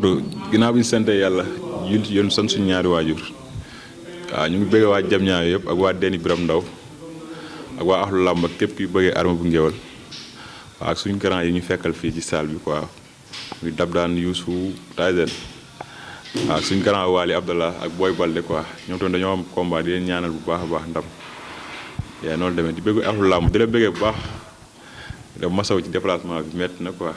ginnaaw bi ñu sante yàlla yul ci yoon sant suñu ñaari waajur waaw ñu ngi bëggee waa jam ñaayo yëpp ak waa Déni Biram Ndaw ak waa axlu làmb ak képp kuy bëggee Armé bu Ngéwal waaw ak suñu grand yi ñu fekkal fii ci salle bi quoi muy dab daan Youssou Tyson waaw ak suñu grand Waly Abdallah ak Boy Balde quoi ñoom tamit dañoo am combat di leen ñaanal bu baax a baax ndam yaa noonu demee di bëgg axlu làmb di la bëggee bu baax da masaw ci déplacement bi métti na quoi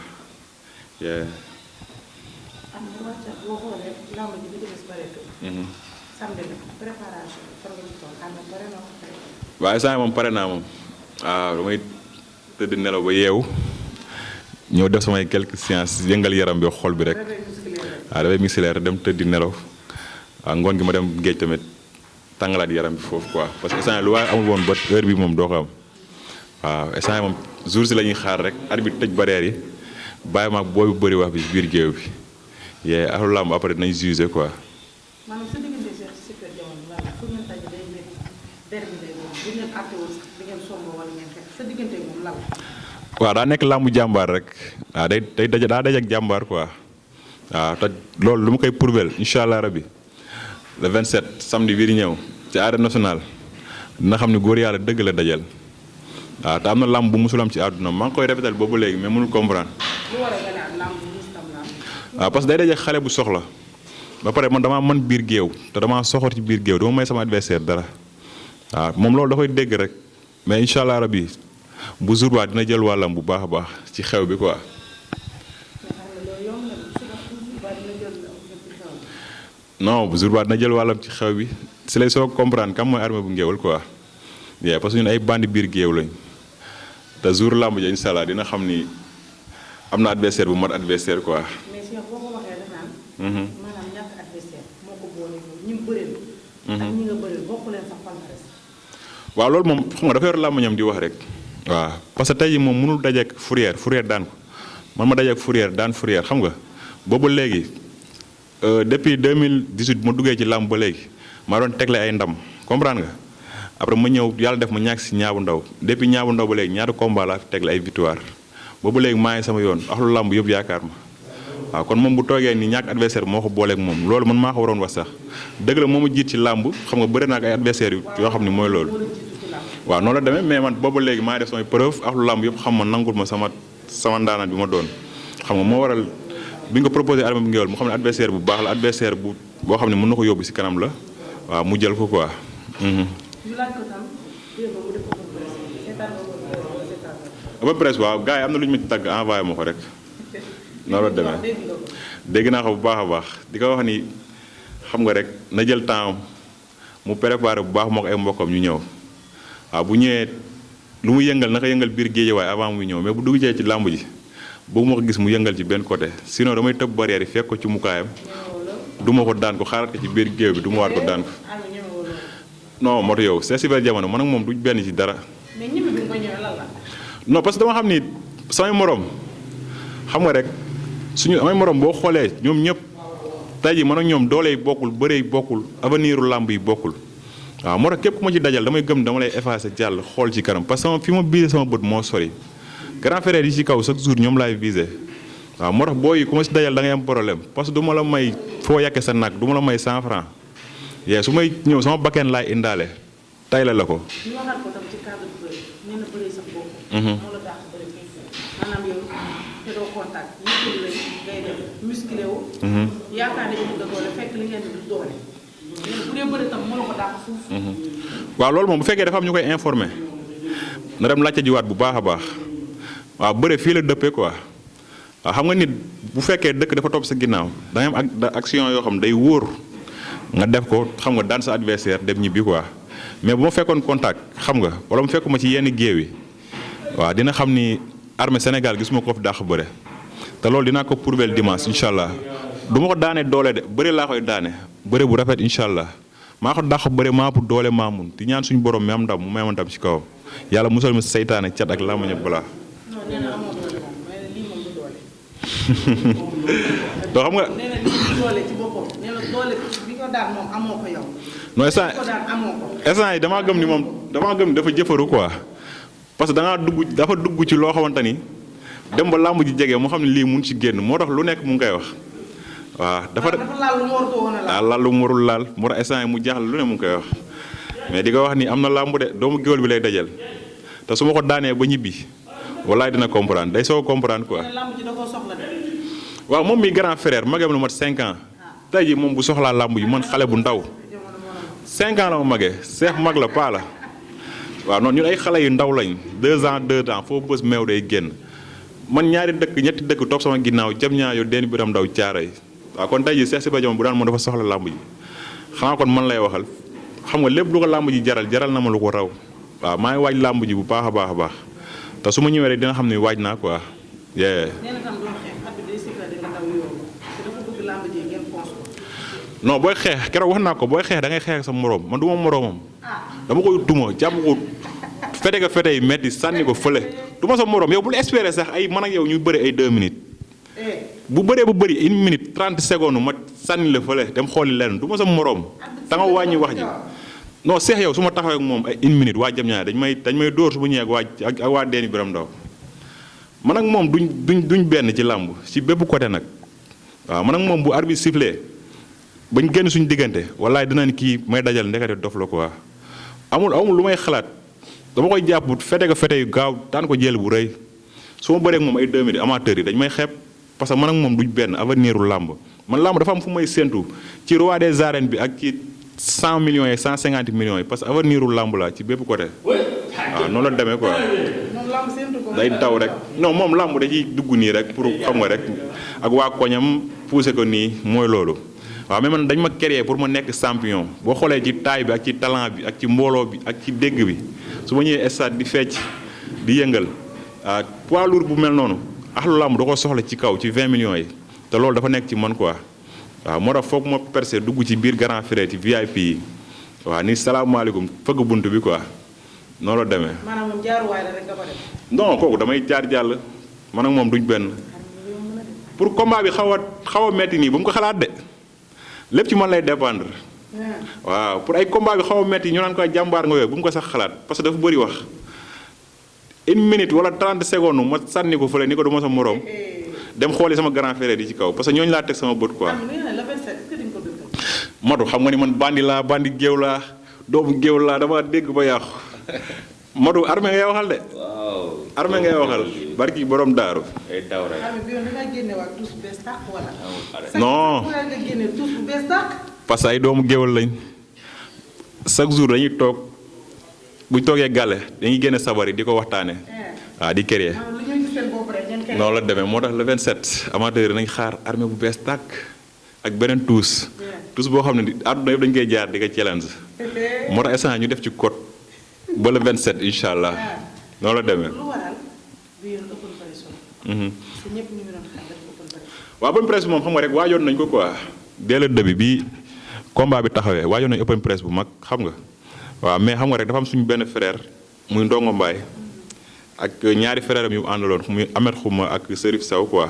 waaye saa moom pare naa moom waaw damay tëdd nelaw ba yeewu ñëw def samay quelques séances yëngal yaram bi xol bi rek waaw dafay musculaire dem tëddi nelaw waaw ngoon gi ma dem géej tamit tàngalaat yaram bi foofu quoi parce que instant lu waaye amul woon ba heure bi moom doo ko am waaw instant moom jour si la ñuy xaar rek arbitre bi tëj barrière yi bàyyi maag booy bu bëri wax bi biir géew bi yee axlu làmb après dinañ jugé quoi. maanaam sa diggante Cheikh Super Diamono la fu ngeen tàjji day métti derbi day doon bu ngeen àttewul di ngeen sombo wala ngeen xeex sa diggante moom lan la. waaw daa nekk làmbu jàmbaar rek waaw day daje ak jàmbaar quoi waaw te loolu lu ma koy prouvel incha allah rabi le 27 samedi bii di ñëw ci arène nationale dina xam ne góor yàlla dëgg la dajal waaw te am na làmb bu musul am ci àdduna maa ngi koy répétal boobu léegi mais mënul comprendre. lu war a gën a am làmb bu mus tam làmb. waaw parce que day daje xale bu soxla ba pare man damaa mën biir géew te damaa soxor ci biir géew dama may sama adversaire dara waaw moom loolu da koy dégg rek mais incha allah rabi bu jour ba dina jël wàllam bu baax a baax ci xew bi quoi. non bu jour ba dina jël wàllam ci xew bi si lay soog comprendre kam mooy Armé bu Ngéwal quoi parce que ñun ay bandi biir géew lañ te jour làmb ji incha allah dina xam ni am na adversaire bu mat adversaire quoi. mais Cheikh boo ko waxee dafa naan. maanaam ñàkk adversaire moo ko boole ñi mu bëreel. ak ñi nga bëreel bokk leen sax palmarès. waaw loolu moom xam nga dafa yor làmb ñam di wax rek. waaw parce que tey jii moom mënul dajeek Fourrière daan ko man ma dajeek Fourrière daan Fourrière xam nga boobu léegi depuis 2018 bu ma duggee ci làmb ba léegi maa doon tegle ay ndam comprendre nga après ma ñëw yàlla def ma ñàkk si ñaabu ndaw depuis ñaabu ndaw ba léegi ñaata combat laa fi tegle ay victoire boobu léegi maa ngi sama yoon axlu làmb yëpp yaakaar ma waaw kon moom bu toogee ni ñàkk adversaire moo ko booleeg moom loolu man maa ko waroon wax sax dëgg la moo ma jiit ci làmb xam nga bëri naa ak ay adversaires yoo xam ne mooy loolu. waaw noonu la demee mais man boobu léegi maa def samay preuve axlu làmb yëpp xam ma nangul ma sama ndaanaan bi ma doon xam nga moo waral bi nga ko proposé Armé bu Ngéwal mu xam ne adversaire bu baax la adversaire boo xam ne mën na ko yóbbu si kanam la waaw mu jël ko quoi. ñu laaj ko tam démb mu def open press seetaan nga ko seetaan nga. open press waaw gars yi am na lu ñu ma ci tàgg envoyé ma ko rek. noonu la demee dégg naa ko bu baax a baax di ko wax ni xam nga rek na jël temps mu préparé bu baax moo ko ay mbokkam ñu ñëw waaw bu ñëwee lu mu yëngal naka yëngal biir géejewaay avant muy ñëw mais bu duggee ci làmb ji boobu ma ko gis mu yëngal ci benn côté sinon damay tëb barrière yi fekk ko ci mukaayam du ma ko daan ko xaaral ko ci biir géew bi du ma waat ko daan ko. non moto yow c'est Super Diamono man ak moom du benn ci dara. mais ñebe bi nga ko ñëwee lan la. non parce que dama xam ni samay morom xam nga rek suñu samay morom boo xoolee ñoom ñëpp tey jii man ak ñoom doole yi bokkul bëre yi bokkul avenir u làmb yi bokkul waaw moo tax képp ku ma ci dajal damay gëm dama lay effacer jàll xool ci kanam parce que fi ma visé sama bët moo sori grand frère yi ci kaw chaque jour ñoom laay visé waaw moo tax boo yi ku ma ci dajal da ngay am problème parce que du ma la may foo yàkkee sa nag du ma la may 100 francs yee su may ñëw sama bakkeen laay indaale tay la ko. ñu waxaat ko tam ci cadre bëri nee na bëri sa bopp. moo la dàq bëri maanaam yow te doo contact muscle lañ ngay def musculé wu. yaakaar ne ñu doole fekk li ngeen di du doole. bu dee bëri tam moo la ko dàq fuuf. waaw loolu moom bu fekkee dafa am ñu koy informé na dem laajte jiwaat bu baax a baax waaw bëre fii la dëppee quoi waaw xam nga nit bu fekkee dëkk dafa topp sa ginnaaw da ngay am action yoo xam day wóor. nga def ko xam nga daan sa adversaire dem ñibbi quoi mais bu ma fekkoon contact xam nga wala mu fekkuma ci yenn géew yi waaw dina xam ni Armé Sénégal gisuma ko fi dàq bëre te loolu dinaa ko prouver dimanche incha allah du ma ko daanee doole de bëre laa koy daane bëre bu rafet incha allah maa ko dàq bëre maa pour doole maa mun di ñaan suñu borom mi am ndam mu may ma ndam ci kawam yàlla musal ma seytaane cat ak làmmiñ ak balaa. non nee na amoo doole moom mais lii moom du doole. doo xam nga. nee na lii du doole ci boppam nee na doole bi ko daan moom amoo ko yow. non instant ko daan amoo ko. instant yi damaa gëm ni moom dafa jëfaru quoi parce que dafa dugg ci loo xamante ni dem ba làmb ji jege moo xam ne lii mun ci génn moo tax lu nekk mu ngi koy wax waaw dafa laal lu mu warut woon a laal. laal lu mu warul laal mu instant mu jaaxle lu ne mu ngi koy wax mais di ko wax ni am na làmb de doomu géwél bi lay dajal te su ma ko daanee ba ñibbi wallaay dina comprendre day soo comprendre quoi. mais lamb ji da koo soxla de. waaw moom mi grand frère magam lu mat 5 ans tey jii moom bu soxlaa làmb ji man xale bu ndaw 5 ans la ma magee seex mag la paa la waaw noonu ñun ay xale yu ndaw lañ 2 ans 2 ans foo bës meew day génn man ñaari dëkk ñetti dëkk topp sama ginnaaw jam ñaa yo den biram ndaw caara yi waaw kon tey jii Cheikh Super Diamone bu daan moom dafa soxla làmb ji xanaa kon man lay waxal xam nga lépp lu ko làmb ji jaral na ma lu ko raw waaw maa ngi waaj làmb ji bu baax a baax a baax te su ma ñëwee rek dina xam ne waaj naa quoi. nee na tam doo xeex at bi day sifflé di nga daw yow te dafa bëgg làmb ji ngeen fonce ko. non booy xeex keroog wax naa ko booy xeex da ngay xeex ak sa moroom man du ma moroomam dama koy duma jàpp ko fete ga fete yi metti sànni ko fële du ma sa moroom yow bul espérer sax ay man ak yow ñu bëri ay 2 minutes bu bëree bu bëri 1 minute 30 secondes ma sànni la fële dem xooli lenn du ma sa moroom da nga wàññi wax ji non seex yow su ma taxawee ak moom ay 1 minute waa jam ñaar dañ may dóor su ma ñëwee ak waa deeni biram ndaw man ak moom duñ benn ci làmb ci bépp côté nag waaw man ak moom bu arbitre sifflé bañ génn suñu diggante wallaay dinañ kii may dajal ndekete dof la quoi amul lu may xalaat dama koy jàpp fete ga fete yu gaaw daan ko jël bu rëy su ma bëree ak moom ay 2 minutes amateurs yi dañ may xeeb parce que man ak moom duñ benn avenir u làmb man làmb dafa am fu may séentu ci roi des arènes bi ak ci 100 millions yi 150 millions yi parce que avenir u làmb la ci bépp côté waaw noonu la demee quoi. day daw rek non moom làmb da ciy dugg nii rek pour xam nga rek ak waa koñam poussé ko nii mooy loolu waaw mais man dañ ma créer pour ma nekk champion boo xoolee ci taille bi ak ci talent bi ak ci mbooloo bi ak ci dégg bi su ma ñëwee stade di fecc di yëngal poids lourd bu mel noonu axlu làmb da ko soxla ci kaw ci 20 millions yi te loolu dafa nekk ci man quoi waaw moo tax foog ma percé dugg ci biir grand frère ci VIP yi waaw ni salaamaaleykum fëgg bunt bi quoi noonu la demee. maanaam moom jaaruwaay la rek nga ko def. non kooku damay jaar jàll man ak moom duñ benn pour combat bi xaw a metti nii bu mu ko xalaat de lépp ci man lay dépendre waaw pour ay combat bi xaw a metti ñu naan koy jàmbaar nga yooyu bu mu ko sax xalaat parce que dafa bëri wax 1 minute wala 30 secondes ma sànni ko fële ni ko du ma sa moroom dem xooli sama grand frère di ci kaw parce que ñooñu laa teg sama bët quoi. matu xam nga ni man bandi géew laa doomu géew laa dama dégg ba yàqu. Modou armée ngay waxal de. waaw armée ngay waxal barki borom daaru. ay daw rek. non parce que ay doomu géwal lañ chaque jour dañuy toog buñ toogee gàlle dañuy génne sabar yi di ko waxtaanee. waaw di créer. noonu la demee moo tax le 27 amateur yi nañ xaar armée bu bees tàkk ak beneen tuus. tuus boo xam ne àdduna yëpp dañ koy jaar di ko challenge. moo tax instant ñu def ci code. ba le 27 incha allah noonu la demee. lu waral bi yoon open press parce que ñëpp ñu ngi doon xaar def open press. waaw open press moom xam nga rek waajoon nañ ko quoi dès le début bi combat bi taxawee waajoon nañ open press bu mag xam nga waaw mais xam nga rek dafa am suñu benn frère muy Ndongo Mbaye ak ñaari frère am yu àndaloon muy Ahmed Khouma ak Serif Sow quoi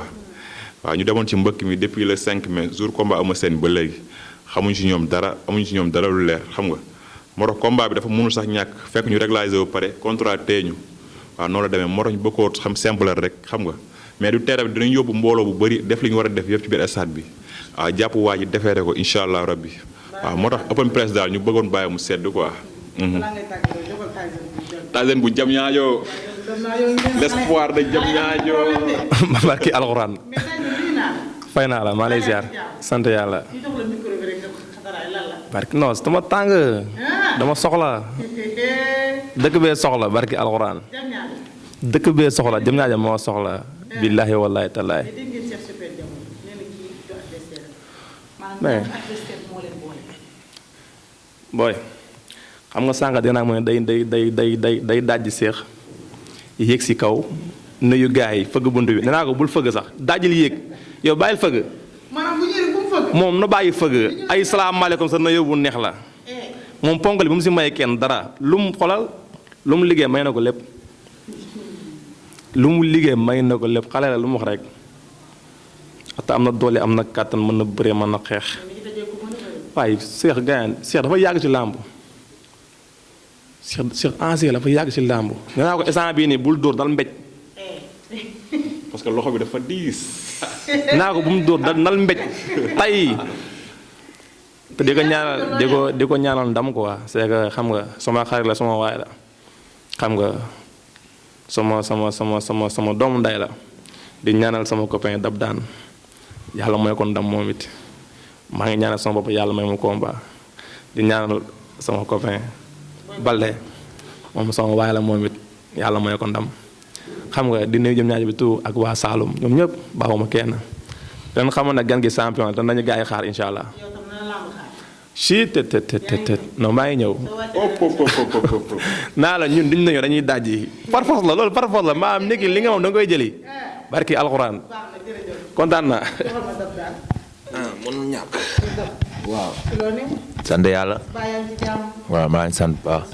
waaw ñu demoon ci mbëkk mi depuis le 5 mai jour combat ama seen ba léegi xamuñ ci ñoom dara amuñ ci ñoom dara lu leer xam nga. moo tax combat bi dafa mënul sax ñàkk fekk ñu régulariser wu pare contrat teeñu waaw noonu la demee moo tax ñu bëgg koo xam simple rek xam nga mais du tere bi dinañ yóbbu mbooloo bu bëri def li ñu war a def yëpp ci biir stade bi waaw jàpp waa ji defeere ko incha allah rabbi waaw moo tax open press daal ñu bëggoon bàyyi mu sedd quoi. Tyson bu jam ñaajo l'espoir de jam ñaajo. barki alxuraan. fay naa la maa lay ziar sant yàlla. barki non dama tàng dama soxla dëkk bee soxla barki alxuraan dëkk bee soxla jëm ñaaja moo soxla billaahi wallaahi tallaahi mais booy xam nga sànq dinaa mu ne day dajji seex yéeg si kaw nuyu gars yi fëgg bunt bi nee naa ko bul fëgg sax dajjil yéeg yow bàyyil fëgg moom na bàyyi fëgg ay salaamaaleykum sax na yóbbu neex la moom ponkali bu mu si may kenn dara lu mu xolal lu mu liggéey may na ko lépp lu mu liggéey may na ko lépp xale la lu mu wax rek te am na doole am na kàttan mën na bëree mën na xeex waaye Cheikh Gayane Cheikh dafa yàgg ci làmb Cheikh ancien dafa yàgg ci làmb nee naa ko instant bii nii bul dóor dal mbéj parce que loxo bi dafa diis. naa ko bu mu dóor nal mbéj tay te di ko ñaanal ndam quoi c'est que xam nga sama xarit la sama waay la xam nga sama doomu nday la di ñaanal sama copain dab daan yàlla mooy ko ndam moom it maa ngi ñaanal sama bopp yàlla may mu combat di ñaanal sama copain Balde moom sama waay la moom it yàlla mooy ko ndam xam nga di nuyu jëm ñaajo bi tout ak waa Saloum ñoom ñëpp baaxuma kenn dan xamoon nag gan gi champion te nañu gars yi xaar incha allah si te non maa ngi ñëw naa la ñun duñ nañoo dañuy dajji par force la loolu par force la maam nekki li nga moom da nga koy jëli barki alxuraan kontaan naa mënul ñàkk waaw sant yàlla waaw maa ngi sant baax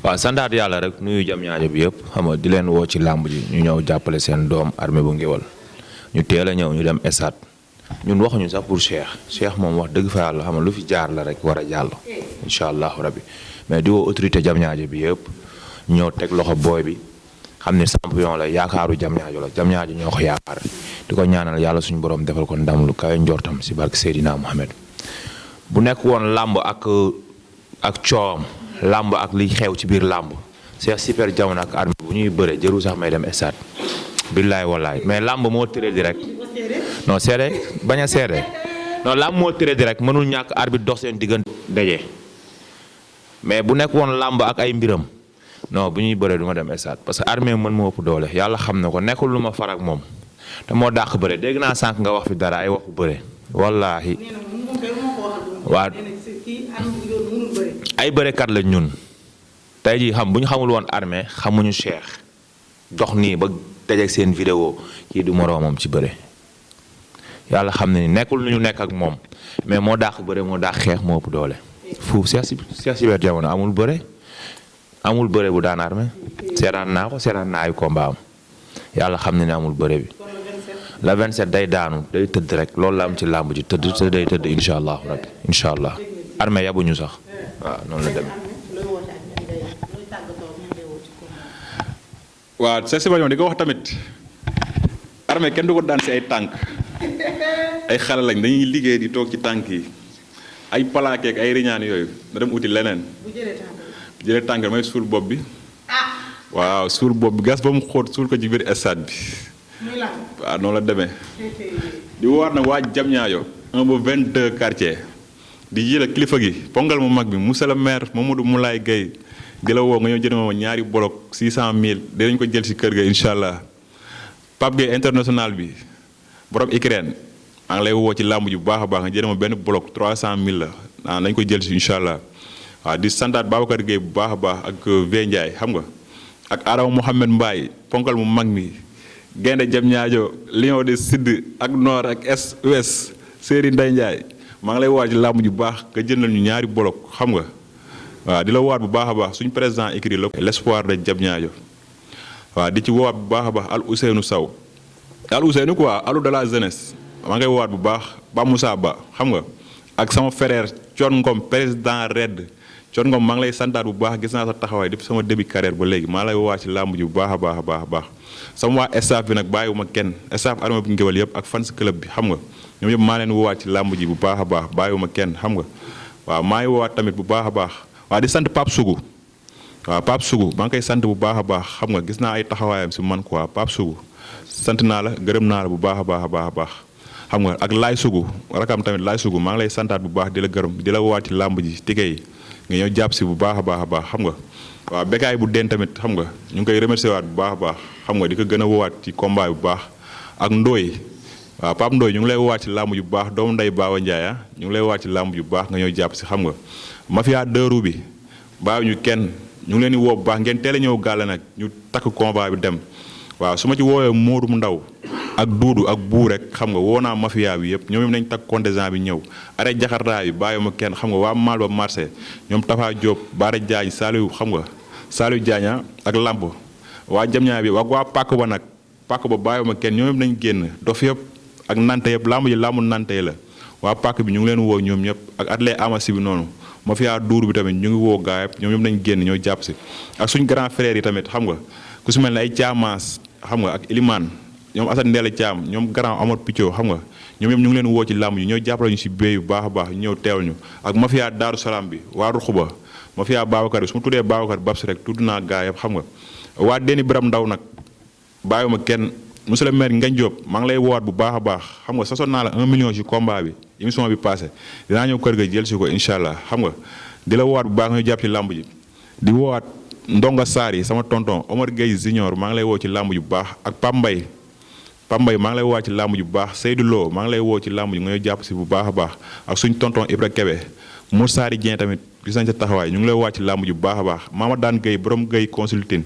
waaw santaat yàlla rek nuyu jam ñaajo bi yëpp xam nga di leen woo ci làmb ji ñu ñëw jàppale seen doom Armée bu Ngéwal ñu teel a ñëw ñu dem esat ñun waxuñu sax pour Cheikh moom wax dëgg fa yàlla xam nga lu fi jaar la rek war a jàll incha allahu rabbi mais di woo autorité jam ñaajo bi yëpp ñëw teg loxo booy bi xam ne champion la yaakaaru jam ñaajo la jam ñaajo ñoo ko yaakaar di ko ñaanal yàlla suñu borom defal ko ndam lu kawe njortam si barke Seydina Mohamed bu nekk woon làmb ak coowam làmb ak liy xew ci biir làmb Cheikh Super Diamono ak Armée bu ñuy bëre jëru sax may dem stade billaay wallaay mais làmb moo tëree di rek non seede bañ a seede non làmb moo tëree di rek mënul ñàkk arbitre dox seen diggante daje mais bu nekk woon làmb ak ay mbiram non bu ñuy bëre du ma dem stade parce que Armée mën moo ëpp doole yàlla xam na ko nekkul lu ma far ak moom te moo dàq bëre dégg naa sànq nga wax fi dara ay waxu bëre wallaahi waa ay bërekat la ñun tey jii xam bu ñu xamul woon Armée xamuñu Cheikh dox nii ba dajeeg seen vidéo kii du moroomam ci bëre yàlla xam ne ni nekkul lu ñu nekk ak moom mais moo dàq bëre moo dàq xeex moo ëpp doole fuuf Cheikh Super Diamono amul bëre bu daan Armée seetaan naa ay combat am yàlla xam ne ni amul bëre bi la 27 day daanu day tëdd rek loolu la am ci làmb ji tëdd day tëdd incha allahu rabbi incha allah Armée yabuñu sax waaw noonu la demee. waaw Cheikh Super Diamono di ko wax tamit Armée kenn du ko daan si ay tànk ay xale lañ dañuy liggéey di toog ci tànk yi ay plaqué ak ay riñaan yooyu na dem uti leneen. bu jëlee tànk may suul bopp bi. waaw suul bopp bi gas ba mu xóot suul ko ci biir stade bi. waaw noonu la demee. di woowaat nag waa Diamniadio 1 ba 22 quartier di jël kilifa gi pongal mu mag bi monsieur le maire Mamadou Moulay Gueye di la woo nga ñëw jënd ma ñaari bolok 600000 dinañ ko jël si kër ga incha allah Pape Gueye international bi borom Ukraine maa ngi lay woo ci làmb ji bu baax a baax nga jënd ma benn bolok 300000 la nañ ko jël si incha allah waaw di santaat Babacar Gueye bu baax a baax ak V Ndiaye xam nga ak Adama Mohamed Mbaye ponkal mu mag mi gaynde Diamniadio Lion de Sud ak Nord ak Est Ouest Serigne Ndeye Ndiaye maa ngi lay woo ci làmb ji bu baax nga jëndal ñu ñaari bolok xam nga. waaw di la waat bu baax a baax suñu président écrit la l'espoir de Diamniadio waaw di ci woowaat bu baax a baax Al Ousseynou Sow Al Ousseynou quoi alu de la jeunesse maa ngay woowaat bu baax Ba Moussa Ba xam nga ak sama frère Thion Ngom président RED Thion Ngom maa ngi lay santaat bu baax gis naa sa taxawaay depuis sama début carrière ba léegi maa lay woowaat ci làmb ji bu baax a baax a baax a baax sama waa staff bi nag bàyyiwuma kenn staff Armée bu Ngéwal yëpp ak fans club bi xam nga ñoom yëpp maa leen woowaat ci làmb ji bu baax a baax bàyyiwuma kenn xam nga waaw maa ngi woowaat tamit bu baax a baax waaw di sant Pape Sougou waaw Pape Sougou maa ngi koy sant bu baax a baax xam nga gis naa ay taxawaayam si man quoi Pape Sougou sant naa la gërëm naa la bu baax a baax a baax a baax xam nga ak Laay Sougou rakam tamit Laay Sougou maa ngi lay santaat bu baax di la gërëm di la woowaat ci làmb ji tige yi nga ñëw jàpp si bu baax a baax a baax xam nga waaw Bécaye bu den tamit xam nga ñu ngi koy remercier waat bu baax a baax xam nga di ko gën a woowaat ci combat bu baax ak Ndoye waaw Pape Ndoye ñu ngi lay woowaat ci làmb ji bu baax doomu nday Baawa Ndiaye ñu ngi lay woowaat ci làmb ji bu baax nga ñëw jàpp si xam nga mafia dëru bi bàyyi ñu kenn ñu ngi leen di woo bu baax ngeen teel a ñëw gàlle nag ñu takk combat bi dem waaw su ma ci woowee Modou Ndaw ak Duudu ak Buu rek xam nga woo naa mafia bi yëpp ñoom nañ takk contingent bi ñëw arrêt jaxartaa bi bàyyi ma kenn xam nga waa Maal ba marché ñoom Tafa Diop Baara Diagne Saliou xam nga Saliou Diagne ak Lamp waa Diamniadio bi ak waa pàkk ba nag pàkk ba bàyyi ma kenn ñoom nañ génn dof yëpp ak nante yëpp lamb ji lambu nante la waa pàkk bi ñu ngi leen woo ñoom ñëpp ak atlet amasi bi noonu mafia duur bi tamit ñu ngi woo gaay ñoom ñoom nañ génn ñoo jàpp si ak suñ grand frère yi tamit xam nga ku si mel ne ay caamaas xam nga ak ñoom Assane Ndéla Thiam ñoom grand Amar Picco xam nga ñoom ñëpp ñu ngi leen woo ci làmb ji ñoo jàppale ñu si béy yu baax a baax ñu ñëw teewal ñu ak mafia Daaru Salaam bi waa Ruxuba mafia Babacar bi su ma tuddee Babacar Babs rek tudd naa gaa yëpp xam nga waa Déni Biram Ndaw nag bàyyiwuma kenn monsieur le maire Ngagne Diop maa ngi lay woowaat bu baax a baax xam nga sasoon naa la 1 million ci combat bi émission bi passé dinaa ñëw kër ga jël si ko incha allah xam nga di la woowaat bu baax nga ñu jàpp ci làmb ji di woowaat Ndonga Sarr yi sama tonton Omar Gueye Junior maa ngi lay woo ci làmb ji bu baax ak Pam Mbaye maa ngi lay woo ci làmb ji bu baax Seydou Lo maa ngi lay woo ci làmb ji nga ñëw jàpp si bu baax a baax ak suñ tonton Ibra Kebe Mor Sari Dieng tamit gis nañ sa taxawaay ñu ngi lay woo ci làmb ji bu baax a baax Mama Daan Gueye borom Gueye consulting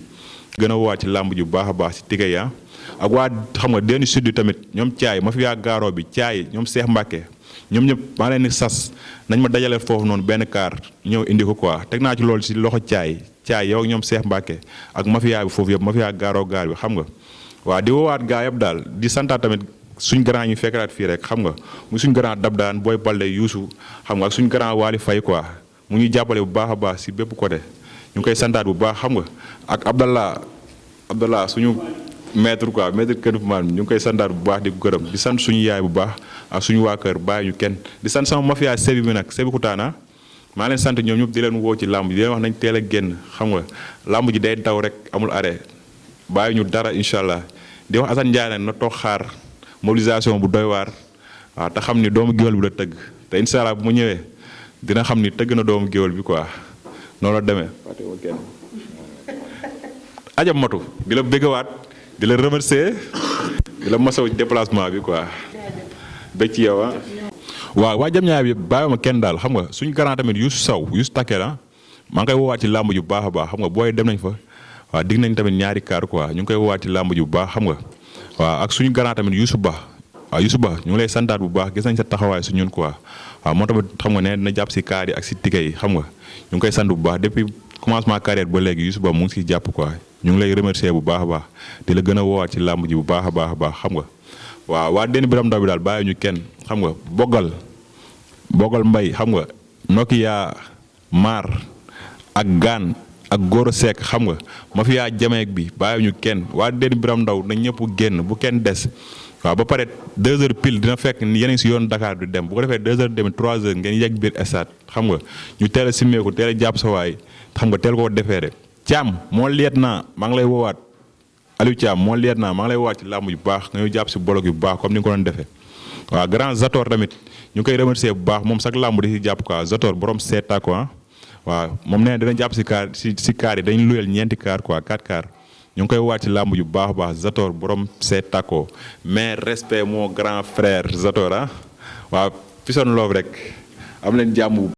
gën a woo ci làmb ji bu baax a baax si tigay ya ak waa xam nga Déni Sud tamit ñoom Thiaay ma fi yaa gaaroo bi Thiaay ñoom Cheikh Mbacke ñoom ñëpp maa leen di sas nañ ma dajale foofu noonu benn kaar ñëw indi ko quoi teg naa ci loolu si loxo Thiaay yow ak ñoom Cheikh Mbacke ak mafia bi foofu yëpp mafia gaaroo gaar bi xam nga waaw di woowaat gaa yëpp daal di santaat tamit suñ grand ñu fekkaraat fii rek xam nga mu suñ grand dab daan booy balde yuusu xam nga ak suñ grand waali fay quoi mu ñuy jàppale bu baax a baax si bépp côté ñu ngi koy santaat bu baax xam nga ak Abdallah suñu maître quoi maître Kër man ñu ngi koy santaat bu baax di ko gërëm di sant suñu yaay bu baax ak suñu waa kër bàyyi ñu kenn di sant sama mafia sebi bi nag sebi kutaana maa leen sant ñoom ñëpp di leen woo ci làmb ji di leen wax nañ teel a génn xam nga làmb ji day daw rek amul arrêt bàyyi ñu dara incha allah di wax Assane Ndiaye nag na toog xaar mobilisation bu doy waar waaw te xam ni doomu géwél bi la tëgg te incha allah bu mu ñëwee dina xam ni tëgg na doomu géwél bi quoi noonu la demee. ajam matu di la bëggawaat di la remercier di la masaw déplacement bi quoi bëgg ci yow ah. waaw waa jam ñaay bi bàyyiwuma kenn daal xam nga suñu grand tamit Youssou Sow Youssou Takel ah maa ngi koy woowaat ci làmb ju bu baax a baax xam nga booy dem nañ fa waaw dig nañ tamit ñaari kaar quoi ñu ngi koy woowaat ci làmb ju bu baax xam nga waaw ak suñu grand tamit Youssou Ba waaw Youssou Ba ñu ngi lay santaat bu baax gis nañ sa taxawaay su ñun quoi waaw moo tamit xam nga ne dina jàpp si kaar yi ak si tige yi xam nga ñu ngi koy sant bu baax depuis commencement carrière ba léegi Youssou Ba mu ngi siy jàpp quoi ñu ngi lay remercier bu baax a baax di la gën a woowaat ci làmb ji bu baax a baax xam nga waaw waa Déni Biram Ndaw bi daal bàyyi ñu kenn xam nga Bogal Mbay xam nga Nokia Maar ak Gaan ak Goro Seck xam nga ma fi yaa jameek bi bàyyi ñu kenn waa Déni Biram Ndaw na ñëpp génn bu kenn des waaw ba pare 2 heures pile dina fekk yeneen si yoon Dakar du dem bu ko defee 2 heures dem 3 heures ngeen yegg biir stade xam nga ñu teel a simmeeku teel a jàpp sa waay xam nga teel koo defee rek Thiam moo liet naa maa ngi lay woowaat Aliou Thiam moo liet naa maa ngi lay woowaat ci làmb yu baax nga ñu jàpp si bolog yu baax comme ni nga ko doon defee waaw grand Zator tamit ñu koy remercier bu baax moom sax làmb di si jàpp quoi Zator borom seeta quoi waaw moom nee na dina jàpp si kaar si kaar yi dañu luyel 4 kaar quoi 4 kaar ñu ngi koy wàcc ci làmb ju baax a baax Zator borom seeta ko mais respect mon grand frère Zator ah waaw Pison Love rek am leen jàmm